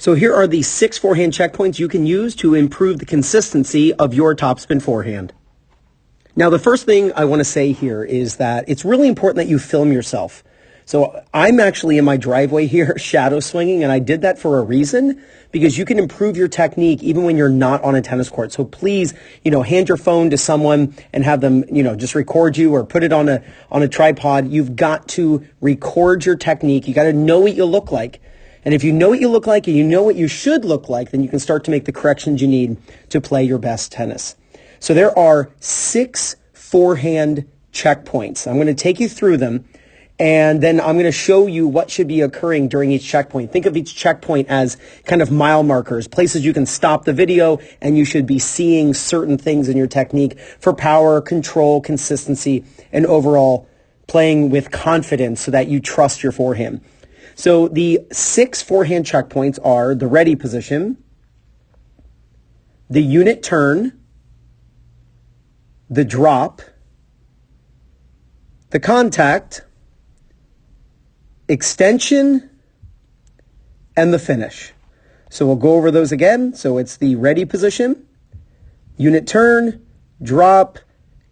So here are the 6 forehand checkpoints you can use to improve the consistency of your topspin forehand. Now, the first thing I want to say here is that it's really important that you film yourself. So I'm actually in my driveway here shadow swinging, and I did that for a reason, because you can improve your technique even when you're not on a tennis court. So please, hand your phone to someone and have them, just record you or put it on a tripod. You've got to record your technique. You got to know what you look like. And if you know what you look like and you know what you should look like, then you can start to make the corrections you need to play your best tennis. So there are 6 forehand checkpoints. I'm going to take you through them, and then I'm going to show you what should be occurring during each checkpoint. Think of each checkpoint as kind of mile markers, places you can stop the video, and you should be seeing certain things in your technique for power, control, consistency, and overall playing with confidence so that you trust your forehand. So the 6 forehand checkpoints are the ready position, the unit turn, the drop, the contact, extension, and the finish. So we'll go over those again. So it's the ready position, unit turn, drop,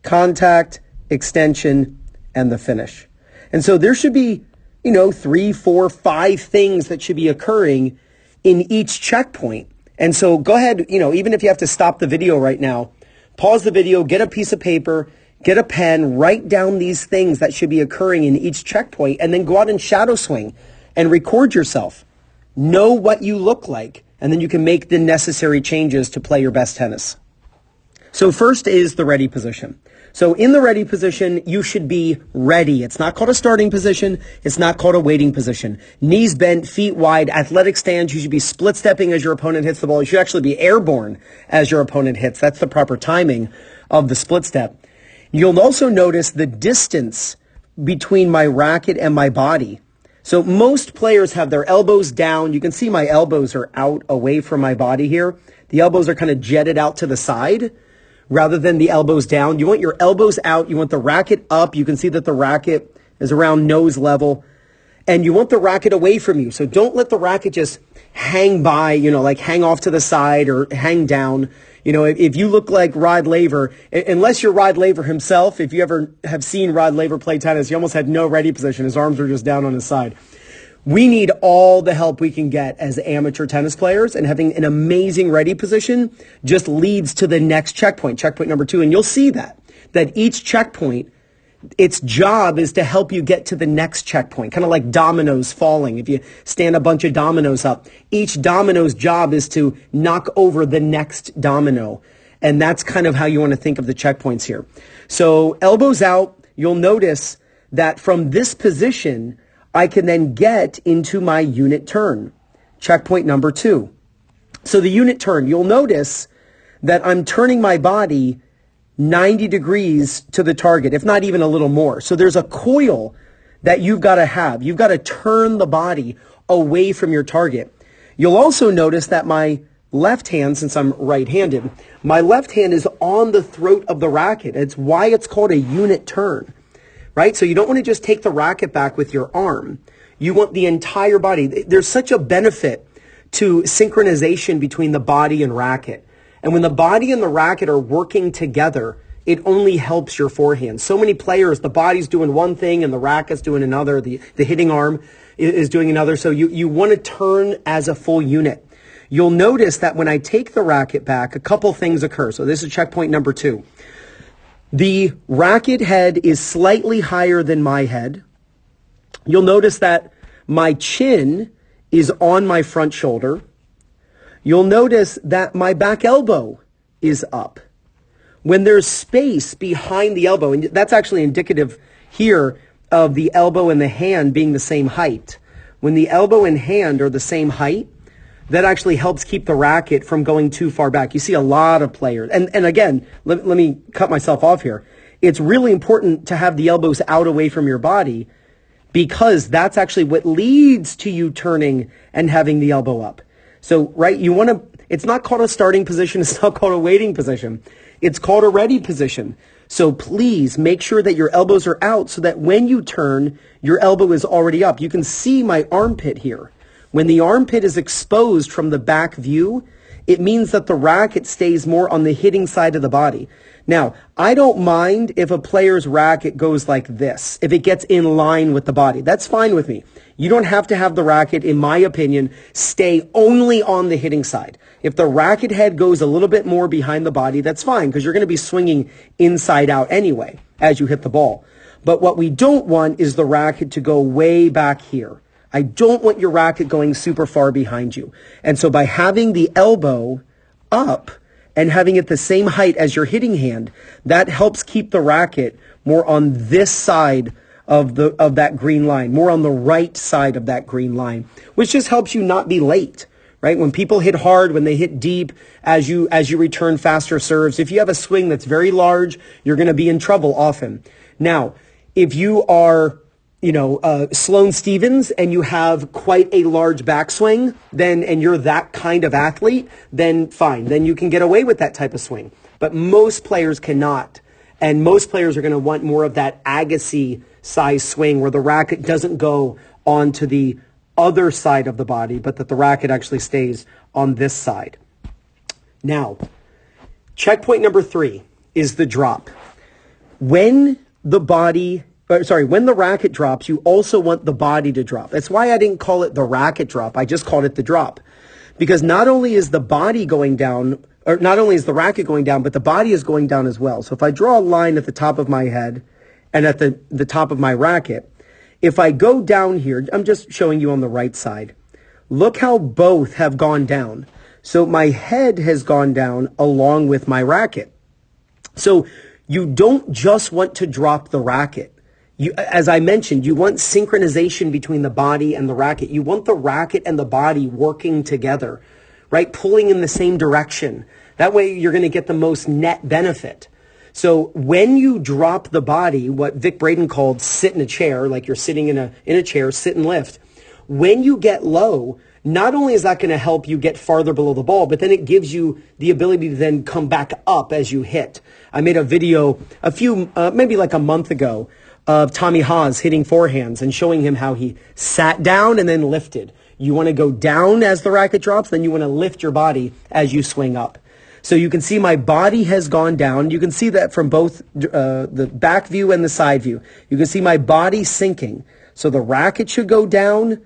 contact, extension, and the finish. And so there should be 3, 4, 5 things that should be occurring in each checkpoint. And so go ahead, even if you have to stop the video right now, pause the video, get a piece of paper, get a pen, write down these things that should be occurring in each checkpoint, and then go out and shadow swing and record yourself. Know what you look like, and then you can make the necessary changes to play your best tennis. So first is the ready position. So in the ready position, you should be ready. It's not called a starting position. It's not called a waiting position. Knees bent, feet wide, athletic stance. You should be split stepping as your opponent hits the ball. You should actually be airborne as your opponent hits. That's the proper timing of the split step. You'll also notice the distance between my racket and my body. So most players have their elbows down. You can see my elbows are out away from my body here. The elbows are kind of jetted out to the side rather than the elbows down. You want your elbows out. You want the racket up. You can see that the racket is around nose level. And you want the racket away from you. So don't let the racket just hang by, like hang off to the side or hang down. If you look like Rod Laver, unless you're Rod Laver himself, if you ever have seen Rod Laver play tennis, he almost had no ready position. His arms were just down on his side. We need all the help we can get as amateur tennis players, and having an amazing ready position just leads to the next checkpoint, checkpoint number 2. And you'll see that each checkpoint, its job is to help you get to the next checkpoint, kind of like dominoes falling. If you stand a bunch of dominoes up, each domino's job is to knock over the next domino. And that's kind of how you want to think of the checkpoints here. So elbows out, you'll notice that from this position, I can then get into my unit turn, checkpoint number 2. So the unit turn, you'll notice that I'm turning my body 90 degrees to the target, if not even a little more. So there's a coil that you've got to have. You've got to turn the body away from your target. You'll also notice that my left hand, since I'm right-handed, my left hand is on the throat of the racket. It's why it's called a unit turn. Right? So you don't want to just take the racket back with your arm. You want the entire body. There's such a benefit to synchronization between the body and racket. And when the body and the racket are working together, it only helps your forehand. So many players, the body's doing one thing and the racket's doing another. The hitting arm is doing another. So you want to turn as a full unit. You'll notice that when I take the racket back, a couple things occur. So this is checkpoint number 2. The racket head is slightly higher than my head. You'll notice that my chin is on my front shoulder. You'll notice that my back elbow is up. When there's space behind the elbow, and that's actually indicative here of the elbow and the hand being the same height. When the elbow and hand are the same height, that actually helps keep the racket from going too far back. You see a lot of players. And again, let me cut myself off here. It's really important to have the elbows out away from your body, because that's actually what leads to you turning and having the elbow up. So, right, it's not called a starting position. It's not called a waiting position. It's called a ready position. So please make sure that your elbows are out so that when you turn, your elbow is already up. You can see my armpit here. When the armpit is exposed from the back view, it means that the racket stays more on the hitting side of the body. Now, I don't mind if a player's racket goes like this, if it gets in line with the body. That's fine with me. You don't have to have the racket, in my opinion, stay only on the hitting side. If the racket head goes a little bit more behind the body, that's fine, because you're going to be swinging inside out anyway as you hit the ball. But what we don't want is the racket to go way back here. I don't want your racket going super far behind you. And so by having the elbow up and having it the same height as your hitting hand, that helps keep the racket more on this side of that green line, more on the right side of that green line, which just helps you not be late, right? When people hit hard, when they hit deep, as you return faster serves, if you have a swing that's very large, you're going to be in trouble often. Now, if you are Sloane Stephens and you have quite a large backswing, and you're that kind of athlete, then fine. Then you can get away with that type of swing. But most players cannot. And most players are going to want more of that Agassi size swing where the racket doesn't go onto the other side of the body, but that the racket actually stays on this side. Now, checkpoint number 3 is the drop. When the racket drops, you also want the body to drop. That's why I didn't call it the racket drop. I just called it the drop. Because not only is the body going down, or not only is the racket going down, but the body is going down as well. So if I draw a line at the top of my head and at the top of my racket, if I go down here, I'm just showing you on the right side. Look how both have gone down. So my head has gone down along with my racket. So you don't just want to drop the racket. As I mentioned, you want synchronization between the body and the racket. You want the racket and the body working together, right? Pulling in the same direction. That way you're going to get the most net benefit. So when you drop the body, what Vic Braden called sit in a chair, like you're sitting in a chair, sit and lift. When you get low, not only is that going to help you get farther below the ball, but then it gives you the ability to then come back up as you hit. I made a video maybe like a month ago of Tommy Haas hitting forehands and showing him how he sat down and then lifted. You want to go down as the racket drops, then you want to lift your body as you swing up. So you can see my body has gone down. You can see that from both the back view and the side view. You can see my body sinking. So the racket should go down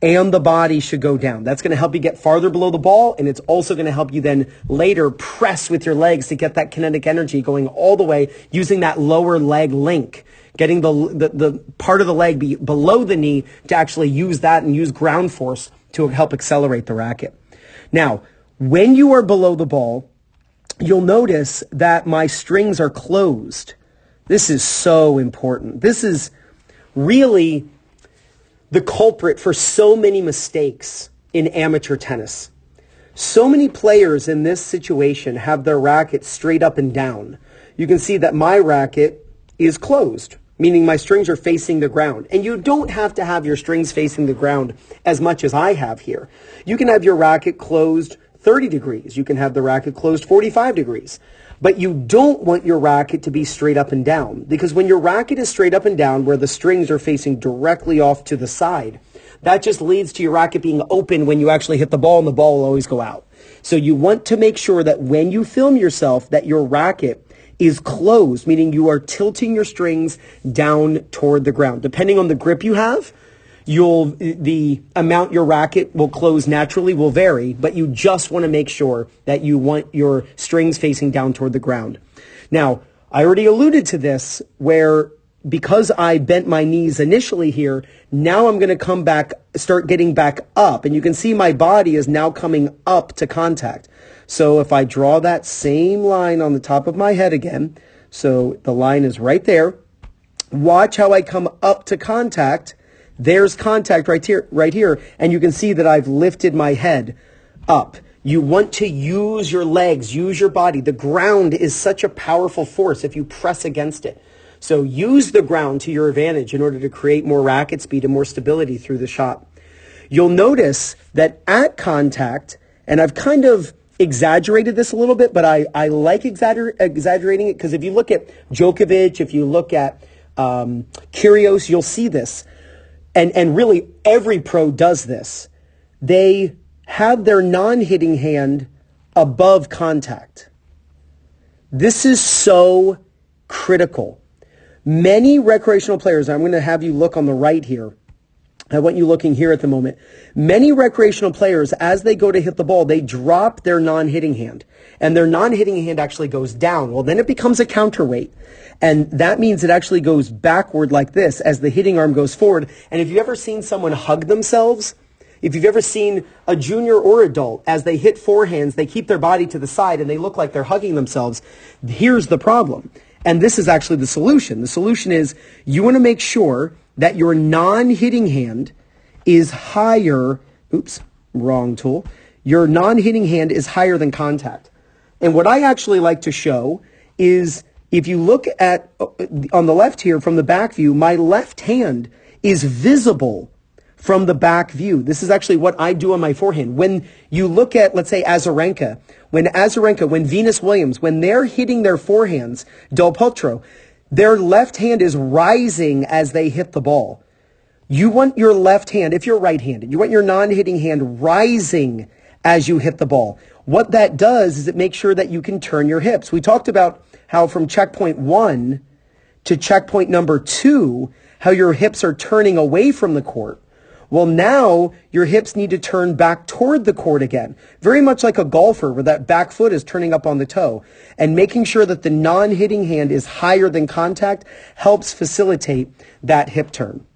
and the body should go down. That's going to help you get farther below the ball, and it's also going to help you then later press with your legs to get that kinetic energy going all the way using that lower leg link, getting the part of the leg below the knee to actually use that and use ground force to help accelerate the racket. Now, when you are below the ball, you'll notice that my strings are closed. This is so important. This is really the culprit for so many mistakes in amateur tennis. So many players in this situation have their racket straight up and down. You can see that my racket is closed, meaning my strings are facing the ground. And you don't have to have your strings facing the ground as much as I have here. You can have your racket closed 30 degrees. You can have the racket closed 45 degrees. But you don't want your racket to be straight up and down, because when your racket is straight up and down where the strings are facing directly off to the side, that just leads to your racket being open when you actually hit the ball, and the ball will always go out. So you want to make sure that when you film yourself that your racket is closed, meaning you are tilting your strings down toward the ground. Depending on the grip you have, the amount your racket will close naturally will vary, but you just want to make sure that you want your strings facing down toward the ground. Now, I already alluded to this where because I bent my knees initially here, now I'm going to start getting back up, and you can see my body is now coming up to contact. So if I draw that same line on the top of my head again, so the line is right there, watch how I come up to contact. There's contact right here, and you can see that I've lifted my head up. You want to use your legs, use your body. The ground is such a powerful force if you press against it. So use the ground to your advantage in order to create more racket speed and more stability through the shot. You'll notice that at contact, and I've kind of exaggerated this a little bit, but I like exaggerating it, because if you look at Djokovic, if you look at Kyrgios, you'll see this. And really, every pro does this. they have their non-hitting hand above contact. This is so critical. Many recreational players, I'm going to have you look on the right here. I want you looking here at the moment. Many recreational players, as they go to hit the ball, they drop their non-hitting hand. And their non-hitting hand actually goes down. Well, then it becomes a counterweight. And that means it actually goes backward like this as the hitting arm goes forward. And if you've ever seen someone hug themselves, if you've ever seen a junior or adult, as they hit forehands, they keep their body to the side and they look like they're hugging themselves. Here's the problem. And this is actually the solution. The solution is you want to make sure that your non-hitting hand is higher. Oops, wrong tool. Your non-hitting hand is higher than contact. And what I actually like to show is if you look at on the left here from the back view, my left hand is visible from the back view. This is actually what I do on my forehand. When you look at, let's say, Azarenka, when Venus Williams, when they're hitting their forehands, Del Potro, their left hand is rising as they hit the ball. You want your left hand, if you're right-handed, you want your non-hitting hand rising as you hit the ball. What that does is it makes sure that you can turn your hips. We talked about how from checkpoint 1 to checkpoint number 2, how your hips are turning away from the court. Well, now your hips need to turn back toward the court again, very much like a golfer where that back foot is turning up on the toe. And making sure that the non-hitting hand is higher than contact helps facilitate that hip turn.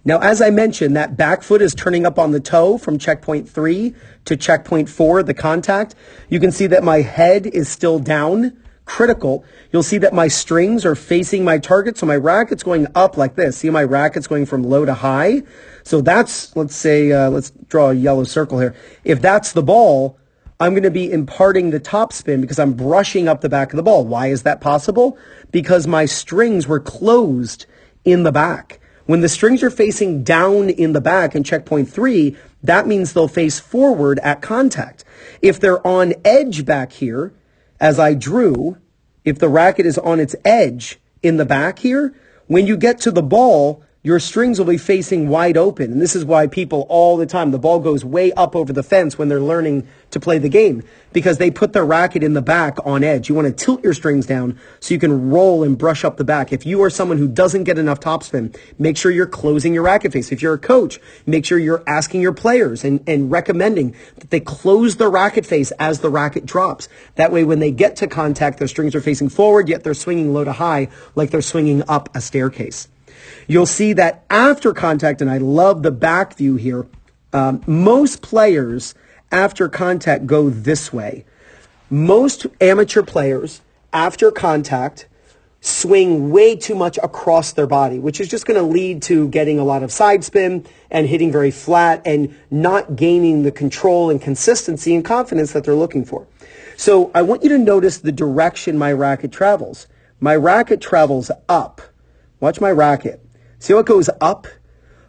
Now, as I mentioned, that back foot is turning up on the toe from checkpoint 3 to checkpoint 4, the contact. You can see that my head is still down. Critical. You'll see that my strings are facing my target. So my racket's going up like this. See, my racket's going from low to high. So that's, let's say, let's draw a yellow circle here. If that's the ball, I'm going to be imparting the topspin because I'm brushing up the back of the ball. Why is that possible? Because my strings were closed in the back. When the strings are facing down in the back in checkpoint 3, that means they'll face forward at contact. If they're on edge back here, as I drew, if the racket is on its edge in the back here, when you get to the ball, your strings will be facing wide open. And this is why people all the time, the ball goes way up over the fence when they're learning to play the game, because they put their racket in the back on edge. You want to tilt your strings down so you can roll and brush up the back. If you are someone who doesn't get enough topspin, make sure you're closing your racket face. If you're a coach, make sure you're asking your players and recommending that they close the racket face as the racket drops. That way, when they get to contact, their strings are facing forward, yet they're swinging low to high like they're swinging up a staircase. You'll see that after contact, and I love the back view here, most players after contact go this way. Most amateur players after contact swing way too much across their body, which is just going to lead to getting a lot of side spin and hitting very flat and not gaining the control and consistency and confidence that they're looking for. So I want you to notice the direction my racket travels. My racket travels up. Watch my racket. See how it goes up?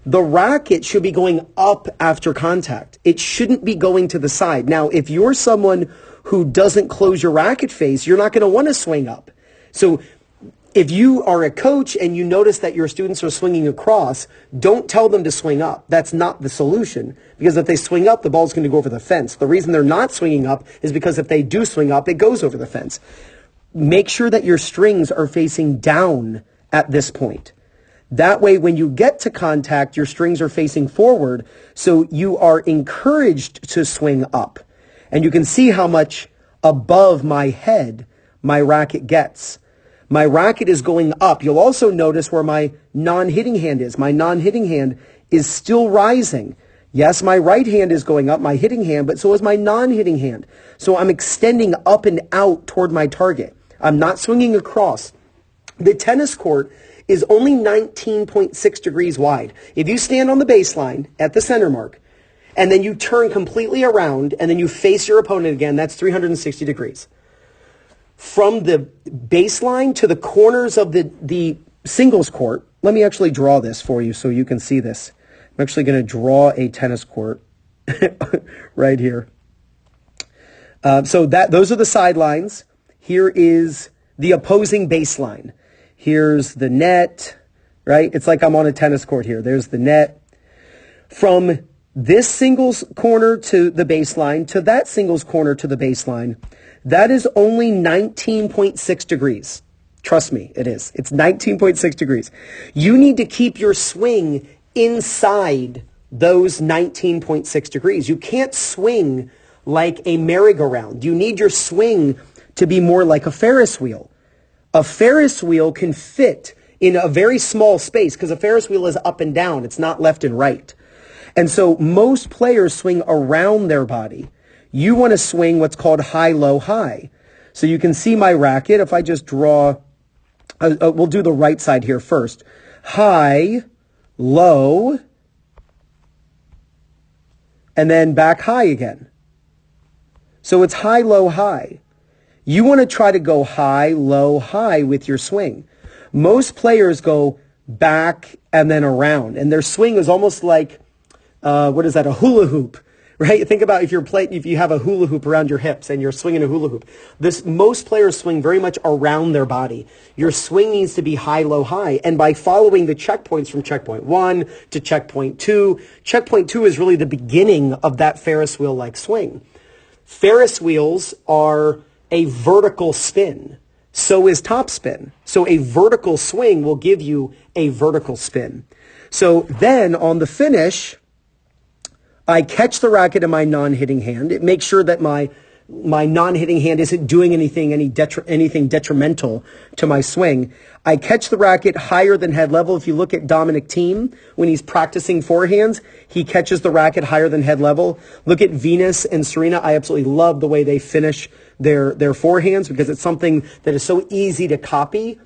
The racket should be going up after contact. It shouldn't be going to the side. Now, if you're someone who doesn't close your racket face, you're not going to want to swing up. So if you are a coach and you notice that your students are swinging across, don't tell them to swing up. That's not the solution, because if they swing up, the ball's going to go over the fence. The reason they're not swinging up is because if they do swing up, it goes over the fence. Make sure that your strings are facing down at this point. That way, when you get to contact, your strings are facing forward, so you are encouraged to swing up. And you can see how much above my head my racket gets. My racket is going up. You'll also notice where my non-hitting hand is. My non-hitting hand is still rising. Yes, my right hand is going up, my hitting hand, but so is my non-hitting hand. So I'm extending up and out toward my target. I'm not swinging across. The tennis court is only 19.6 degrees wide. If you stand on the baseline at the center mark, and then you turn completely around, and then you face your opponent again, that's 360 degrees. From the baseline to the corners of the singles court, let me actually draw this for you so you can see this. I'm actually going to draw a tennis court right here. So those are the sidelines. Here is the opposing baseline. Here's the net, right? It's like I'm on a tennis court here. There's the net. From this singles corner to the baseline to that singles corner to the baseline, that is only 19.6 degrees. Trust me, it is. It's 19.6 degrees. You need to keep your swing inside those 19.6 degrees. You can't swing like a merry-go-round. You need your swing to be more like a Ferris wheel. A Ferris wheel can fit in a very small space because a Ferris wheel is up and down. It's not left and right. And so most players swing around their body. You want to swing what's called high, low, high. So you can see my racket. If I just draw, we'll do the right side here first. High, low, and then back high again. So it's high, low, high. You want to try to go high, low, high with your swing. Most players go back and then around, and their swing is almost like, what is that, a hula hoop, right? Think about if you have a hula hoop around your hips and you're swinging a hula hoop. Most players swing very much around their body. Your swing needs to be high, low, high, and by following the checkpoints from checkpoint 1 to checkpoint 2 is really the beginning of that Ferris wheel-like swing. Ferris wheels are a vertical spin. So is topspin. So a vertical swing will give you a vertical spin. So then on the finish, I catch the racket in my non-hitting hand. It makes sure that my non-hitting hand isn't doing anything detrimental to my swing. I catch the racket higher than head level. If you look at Dominic Thiem, when he's practicing forehands, he catches the racket higher than head level. Look at Venus and Serena. I absolutely love the way they finish their forehands because it's something that is so easy to copy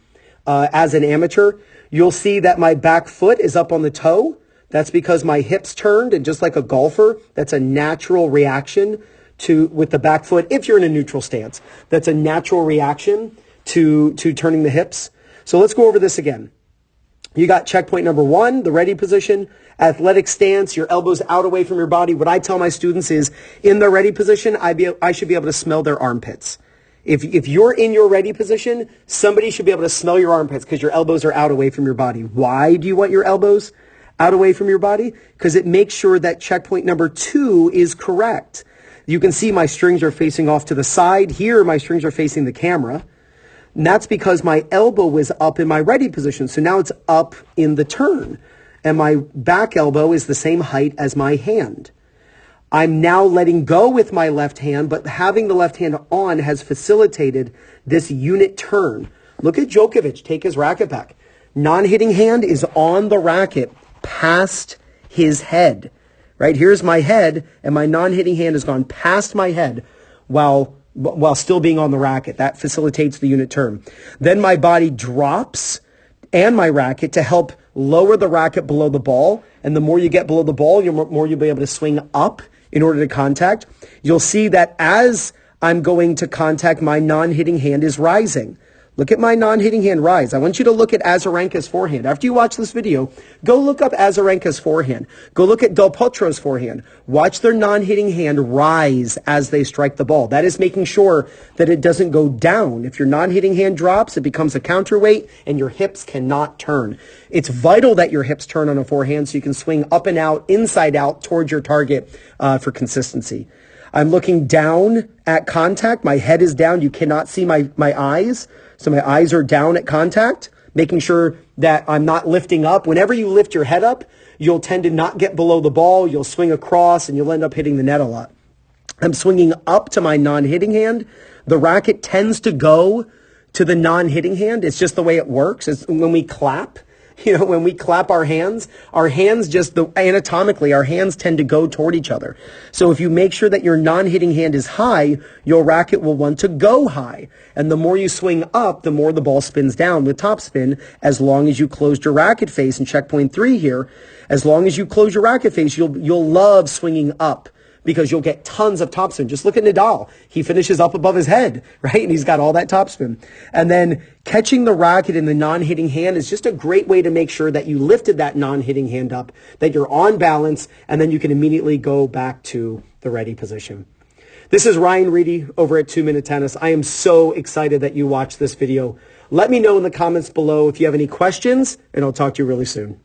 as an amateur. You'll see that my back foot is up on the toe. That's because my hips turned, and just like a golfer, that's a natural reaction with the back foot. If you're in a neutral stance, that's a natural reaction to turning the hips. So let's go over this again. You got checkpoint number 1, the ready position, athletic stance, your elbows out away from your body. What I tell my students is, in the ready position, I should be able to smell their armpits. If you're in your ready position, somebody should be able to smell your armpits because your elbows are out away from your body. Why do you want your elbows out away from your body? Because it makes sure that checkpoint number 2 is correct. You can see my strings are facing off to the side. Here, my strings are facing the camera. And that's because my elbow was up in my ready position. So now it's up in the turn. And my back elbow is the same height as my hand. I'm now letting go with my left hand, but having the left hand on has facilitated this unit turn. Look at Djokovic take his racket back. Non-hitting hand is on the racket past his head. Right? Here's my head, and my non-hitting hand has gone past my head while still being on the racket. That facilitates the unit turn. Then my body drops and my racket to help lower the racket below the ball. And the more you get below the ball, the more you'll be able to swing up in order to contact. You'll see that as I'm going to contact, my non-hitting hand is rising. Look at my non-hitting hand rise. I want you to look at Azarenka's forehand. After you watch this video, go look up Azarenka's forehand. Go look at Del Potro's forehand. Watch their non-hitting hand rise as they strike the ball. That is making sure that it doesn't go down. If your non-hitting hand drops, it becomes a counterweight and your hips cannot turn. It's vital that your hips turn on a forehand so you can swing up and out, inside out, towards your target for consistency. I'm looking down at contact. My head is down. You cannot see my eyes. So my eyes are down at contact, making sure that I'm not lifting up. Whenever you lift your head up, you'll tend to not get below the ball. You'll swing across and you'll end up hitting the net a lot. I'm swinging up to my non-hitting hand. The racket tends to go to the non-hitting hand. It's just the way it works. It's when we clap. When we clap our hands just anatomically, our hands tend to go toward each other. So if you make sure that your non-hitting hand is high, your racket will want to go high. And the more you swing up, the more the ball spins down with topspin, as long as you closed your racket face in checkpoint 3 here. As long as you close your racket face, you'll love swinging up, because you'll get tons of topspin. Just look at Nadal. He finishes up above his head, right? And he's got all that topspin. And then catching the racket in the non-hitting hand is just a great way to make sure that you lifted that non-hitting hand up, that you're on balance, and then you can immediately go back to the ready position. This is Ryan Reedy over at 2 Minute Tennis. I am so excited that you watched this video. Let me know in the comments below if you have any questions, and I'll talk to you really soon.